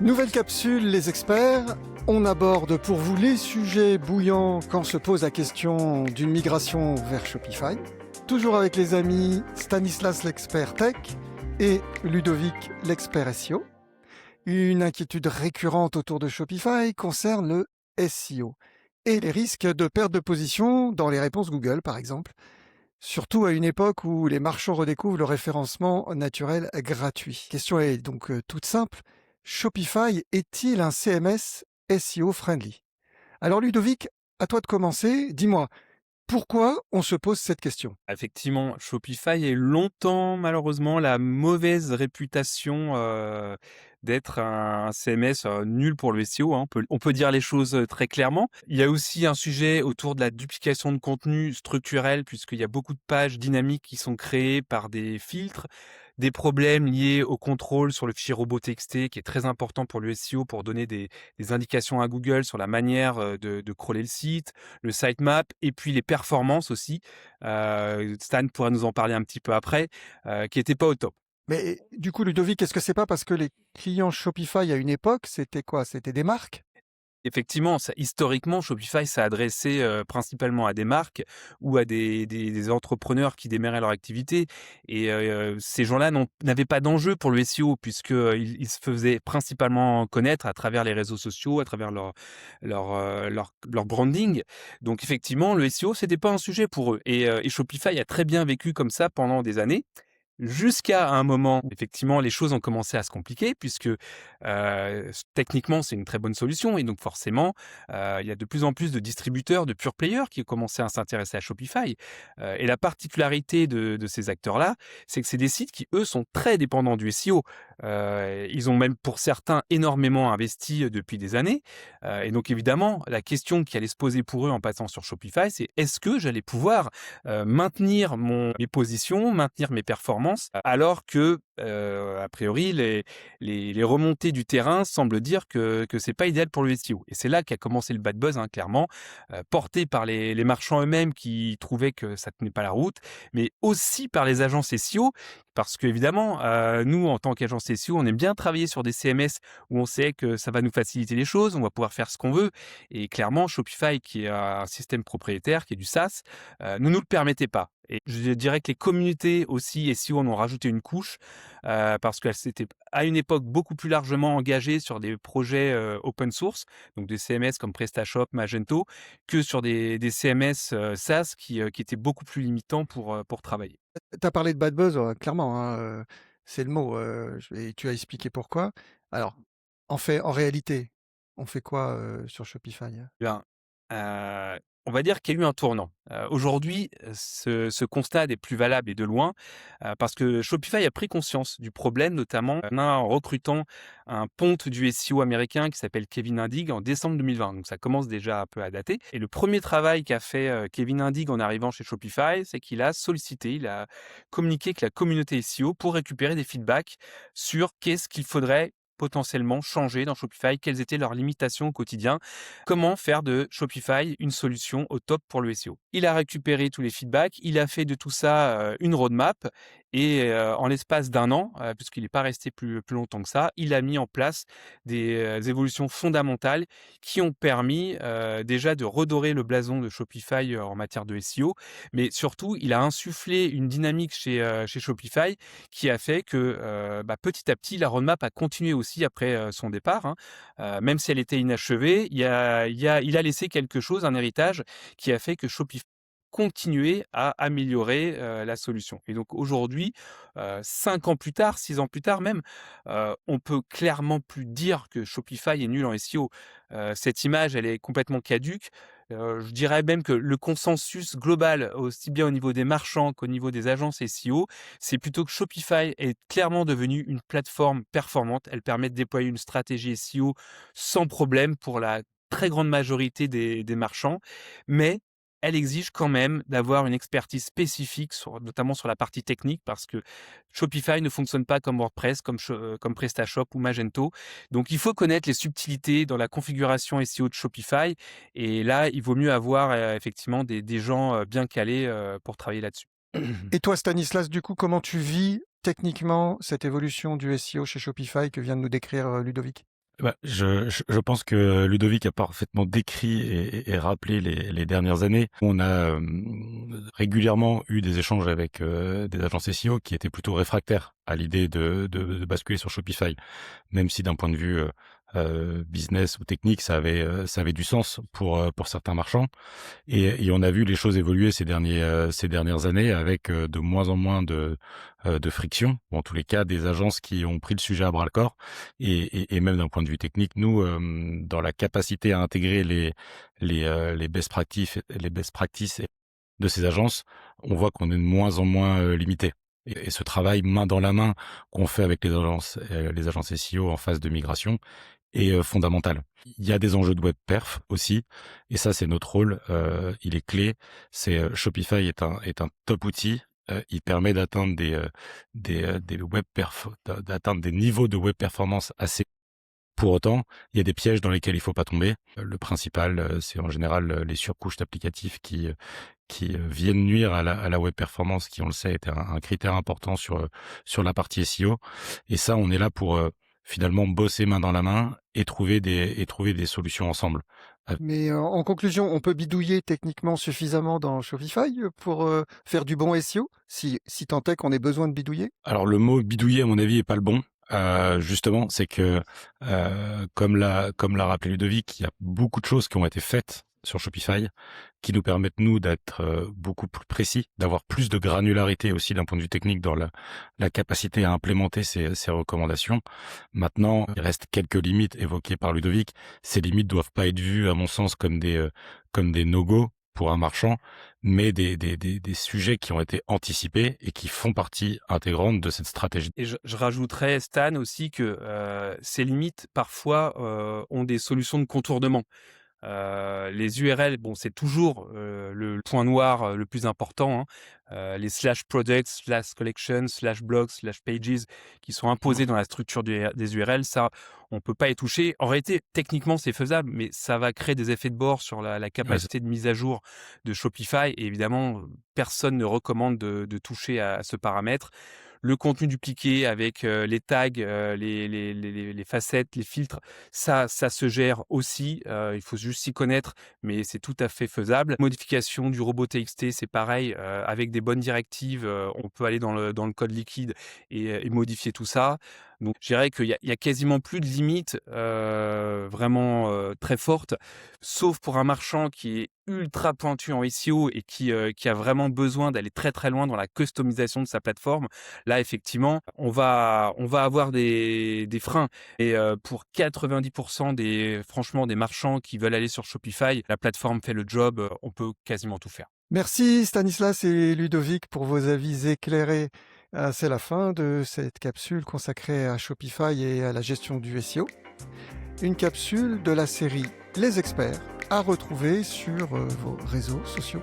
Nouvelle capsule, les experts. On aborde pour vous les sujets bouillants quand se pose la question d'une migration vers Shopify. Toujours avec les amis Stanislas l'expert tech et Ludovic l'expert SEO. Une inquiétude récurrente autour de Shopify concerne le SEO et les risques de perte de position dans les réponses Google par exemple. Surtout à une époque où les marchands redécouvrent le référencement naturel gratuit. La question est donc toute simple. Shopify est-il un CMS SEO friendly? Alors Ludovic, à toi de commencer. Dis-moi, pourquoi on se pose cette question? Effectivement, Shopify a eu longtemps, malheureusement, la mauvaise réputation d'être un CMS nul pour le SEO, hein. On peut dire les choses très clairement. Il y a aussi un sujet autour de la duplication de contenu structurel, puisqu'il y a beaucoup de pages dynamiques qui sont créées par des filtres, des problèmes liés au contrôle sur le fichier robot.txt, qui est très important pour le SEO, pour donner des indications à Google sur la manière de crawler le site, le sitemap, et puis les performances aussi. Stan pourra nous en parler un petit peu après, qui était pas au top. Mais du coup Ludovic, est-ce que c'est pas parce que les clients Shopify à une époque, c'était quoi? C'était des marques? Effectivement, historiquement, Shopify s'est adressé principalement à des marques ou à des entrepreneurs qui démarraient leur activité. Et ces gens-là n'avaient pas d'enjeu pour le SEO, puisque ils se faisaient principalement connaître à travers les réseaux sociaux, à travers leur branding. Donc effectivement, le SEO, c'était pas un sujet pour eux. Et Shopify a très bien vécu comme ça pendant des années. Jusqu'à un moment où effectivement les choses ont commencé à se compliquer, puisque techniquement c'est une très bonne solution, et donc forcément il y a de plus en plus de distributeurs, de pure players qui ont commencé à s'intéresser à Shopify. Et la particularité de ces acteurs-là, c'est que c'est des sites qui, eux, sont très dépendants du SEO. Ils ont même pour certains énormément investi depuis des années. Et donc évidemment, la question qui allait se poser pour eux en passant sur Shopify, c'est: est-ce que j'allais pouvoir maintenir mes positions, maintenir mes performances, alors que, a priori, les remontées du terrain semblent dire que c'est pas idéal pour le SEO. Et c'est là qu'a commencé le bad buzz, hein, clairement, porté par les marchands eux-mêmes qui trouvaient que ça tenait pas la route, mais aussi par les agences SEO, parce qu'évidemment, nous, en tant qu'agence SEO, on aime bien travailler sur des CMS où on sait que ça va nous faciliter les choses, on va pouvoir faire ce qu'on veut. Et clairement, Shopify, qui est un système propriétaire, qui est du SaaS, ne nous le permettait pas. Et je dirais que les communautés aussi SEO en ont rajouté une couche, parce qu'elles s'étaient à une époque beaucoup plus largement engagées sur des projets open source, donc des CMS comme PrestaShop, Magento, que sur des CMS SaaS qui étaient beaucoup plus limitants pour travailler. Tu as parlé de bad buzz, clairement, hein, c'est le mot, et tu as expliqué pourquoi. Alors, en réalité, on fait quoi, sur Shopify? Bien, on va dire qu'il y a eu un tournant. Aujourd'hui, ce constat n'est plus valable, et de loin, parce que Shopify a pris conscience du problème, notamment en recrutant un ponte du SEO américain qui s'appelle Kevin Indig en décembre 2020. Donc ça commence déjà un peu à dater. Et le premier travail qu'a fait Kevin Indig en arrivant chez Shopify, c'est qu'il a sollicité, il a communiqué avec la communauté SEO pour récupérer des feedbacks sur qu'est-ce qu'il faudrait potentiellement changer dans Shopify, quelles étaient leurs limitations au quotidien, comment faire de Shopify une solution au top pour le SEO. Il a récupéré tous les feedbacks, il a fait de tout ça une roadmap, et en l'espace d'un an, puisqu'il n'est pas resté plus longtemps que ça, il a mis en place des évolutions fondamentales qui ont permis déjà de redorer le blason de Shopify en matière de SEO, mais surtout il a insufflé une dynamique chez Shopify qui a fait que petit à petit la roadmap a continué aussi après son départ, hein. Même si elle était inachevée, il a laissé quelque chose, un héritage, qui a fait que Shopify continuait à améliorer la solution. Et donc aujourd'hui, 5 ans plus tard, 6 ans plus tard même, on peut clairement plus dire que Shopify est nul en SEO. Cette image, elle est complètement caduque. Je dirais même que le consensus global, aussi bien au niveau des marchands qu'au niveau des agences SEO, c'est plutôt que Shopify est clairement devenue une plateforme performante. Elle permet de déployer une stratégie SEO sans problème pour la très grande majorité des marchands, mais elle exige quand même d'avoir une expertise spécifique notamment sur la partie technique, parce que Shopify ne fonctionne pas comme WordPress, comme PrestaShop ou Magento. Donc il faut connaître les subtilités dans la configuration SEO de Shopify, et là, il vaut mieux avoir effectivement des gens bien calés pour travailler là-dessus. Et toi Stanislas, du coup, comment tu vis techniquement cette évolution du SEO chez Shopify que vient de nous décrire, Ludovic? Je pense que Ludovic a parfaitement décrit et rappelé les dernières années. On a régulièrement eu des échanges avec des agences SEO qui étaient plutôt réfractaires à l'idée de basculer sur Shopify, même si d'un point de vue business ou technique, ça avait du sens pour certains marchands. Et on a vu les choses évoluer ces dernières années avec de moins en moins de friction, ou en tous les cas des agences qui ont pris le sujet à bras le corps. Et même d'un point de vue technique, nous, dans la capacité à intégrer les best practices de ces agences, on voit qu'on est de moins en moins limité. Et ce travail main dans la main qu'on fait avec les agences SEO en phase de migration est fondamental. Il y a des enjeux de web perf aussi, et ça c'est notre rôle. Il est clé. Shopify est un top outil. Il permet d'atteindre des web perf, d'atteindre des niveaux de web performance assez. Pour autant, il y a des pièges dans lesquels il faut pas tomber. Le principal, c'est en général les surcouches d'applicatifs qui viennent nuire à la web performance, qui on le sait est un critère important sur la partie SEO. Et ça, on est là pour finalement bosser main dans la main et trouver des solutions ensemble. Mais en conclusion, on peut bidouiller techniquement suffisamment dans Shopify pour faire du bon SEO, si tant est qu'on ait besoin de bidouiller? Alors le mot bidouiller, à mon avis, est pas le bon. Justement, c'est que comme l'a rappelé Ludovic, il y a beaucoup de choses qui ont été faites sur Shopify qui nous permettent nous d'être beaucoup plus précis, d'avoir plus de granularité aussi d'un point de vue technique dans la capacité à implémenter ces recommandations. Maintenant, il reste quelques limites évoquées par Ludovic. Ces limites doivent pas être vues, à mon sens, comme des no-go pour un marchand, mais des sujets qui ont été anticipés et qui font partie intégrante de cette stratégie. Et je rajouterais, Stan, aussi que ces limites, parfois, ont des solutions de contournement. Les URL, bon, c'est toujours le point noir le plus important, hein. Les /products, /collections, /blogs, /pages qui sont imposés dans la structure des URL, ça, on peut pas y toucher. En réalité, techniquement, c'est faisable, mais ça va créer des effets de bord sur la capacité de mise à jour de Shopify. Et évidemment, personne ne recommande de toucher à ce paramètre. Le contenu dupliqué avec les tags, les facettes, les filtres, ça se gère aussi. Il faut juste s'y connaître, mais c'est tout à fait faisable. Modification du robot TXT, c'est pareil. Avec des bonnes directives, on peut aller dans le code liquide et modifier tout ça. Donc, je dirais qu'il y a quasiment plus de limites vraiment très fortes, sauf pour un marchand qui est ultra pointu en SEO et qui a vraiment besoin d'aller très très loin dans la customisation de sa plateforme. Là, effectivement, on va avoir des freins. Et pour 90% franchement, des marchands qui veulent aller sur Shopify, la plateforme fait le job, on peut quasiment tout faire. Merci Stanislas et Ludovic pour vos avis éclairés. C'est la fin de cette capsule consacrée à Shopify et à la gestion du SEO. Une capsule de la série Les Experts à retrouver sur vos réseaux sociaux.